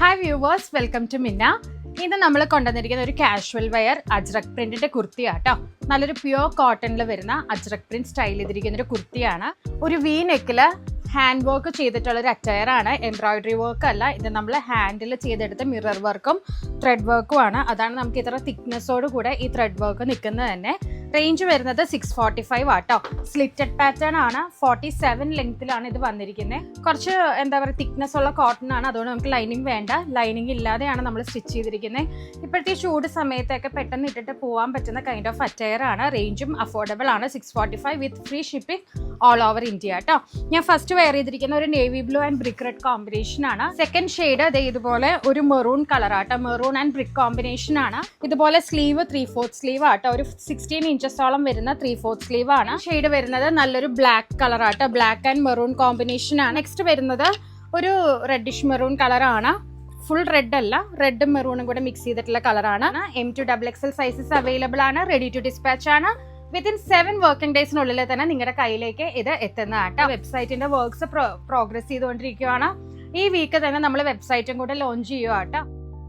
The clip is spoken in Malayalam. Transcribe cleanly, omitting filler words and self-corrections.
ഹായ് വ്യൂവേഴ്സ്, വെൽക്കം ടു മിന്ന. ഇത് നമ്മൾ കൊണ്ടുവന്നിരിക്കുന്ന ഒരു കാഷ്വൽ വെയർ അജ്രക് പ്രിന്റിന്റെ കുർത്തിയാട്ടോ. നല്ലൊരു പ്യുവർ കോട്ടണിൽ വരുന്ന അജ്രക് പ്രിന്റ് സ്റ്റൈൽ ചെയ്തിരിക്കുന്ന ഒരു കുർത്തിയാണ്. ഒരു വി നെക്കില് ഹാൻഡ് വർക്ക് ചെയ്തിട്ടുള്ള ഒരു അറ്റയർ ആണ്, എംബ്രോയിഡറി വർക്ക് അല്ല. ഇത് നമ്മൾ ഹാൻഡിൽ ചെയ്തെടുത്ത മിറർ വർക്കും ത്രെഡ് വർക്കും ആണ്. അതാണ് നമുക്ക് ഇത്ര തിക്നെസ്സോട് കൂടെ ഈ ത്രെഡ് വർക്ക് നിൽക്കുന്നത് തന്നെ. റേഞ്ച് വരുന്നത് 645 ആട്ടോ. സ്ലിറ്റഡ് പാറ്റേൺ ആണ്, 47 ലെങ്ത്തിലാണ് ഇത് വന്നിരിക്കുന്നത്. കുറച്ച് എന്താ പറയുക തിക്നെസ് ഉള്ള കോട്ടൺ ആണ്, അതുകൊണ്ട് നമുക്ക് ലൈനിങ് വേണ്ട. ലൈനിങ് ഇല്ലാതെയാണ് നമ്മൾ സ്റ്റിച്ച് ചെയ്തിരിക്കുന്നത്. ഇപ്പോഴത്തെ ചൂട് സമയത്തൊക്കെ പെട്ടെന്ന് ഇട്ടിട്ട് പോകാൻ പറ്റുന്ന കൈൻഡ് ഓഫ് അറ്റയർ ആണ്. റേഞ്ചും അഫോർഡബിൾ ആണ്, 645 വിത്ത് free shipping all over India കേട്ടോ. ഞാൻ ഫസ്റ്റ് വെയർ ചെയ്തിരിക്കുന്ന ഒരു navy blue and brick red combination ആണ്. സെക്കൻഡ് ഷെയ്ഡ് ഇതുപോലെ ഒരു മെറൂൺ കളർ ആട്ടോ, മെറൂൺ ആൻഡ് ബ്രിക്ക് കോമ്പിനേഷൻ ആണ്. ഇതുപോലെ സ്ലീവ് 3/4 സ്ലീവ് ആട്ടോ, ഒരു 16 ഇഞ്ചസോളം വരുന്ന 3/4 സ്ലീവ് ആണ്. ഷെയ്ഡ് വരുന്നത് നല്ലൊരു ബ്ലാക്ക് കളർ ആട്ടോ, ബ്ലാക്ക് ആൻഡ് മെറൂൺ കോമ്പിനേഷൻ ആണ്. നെക്സ്റ്റ് വരുന്നത് ഒരു റെഡിഷ് മെറൂൺ കളർ ആണ്. ഫുൾ റെഡ് അല്ല, റെഡും മെറൂണും കൂടെ മിക്സ് ചെയ്തിട്ടുള്ള കളറാണ്. M2 XXL സൈസസ് അവൈലബിൾ ആണ്, റെഡി ടു ഡിസ്പാച്ച് ആണ്. വിത്തിൻ 7 വർക്കിംഗ് ഡേയ്സിനുള്ളിൽ തന്നെ നിങ്ങളുടെ കയ്യിലേക്ക് ഇത് എത്തുന്നതാട്ടോ. വെബ്സൈറ്റിന്റെ വർക്ക്സ് പ്രോഗ്രസ് ചെയ്തുകൊണ്ടിരിക്കുകയാണ്. ഈ വീക്ക് തന്നെ നമ്മൾ വെബ്സൈറ്റും കൂടെ ലോഞ്ച് ചെയ്യുക കേട്ടോ.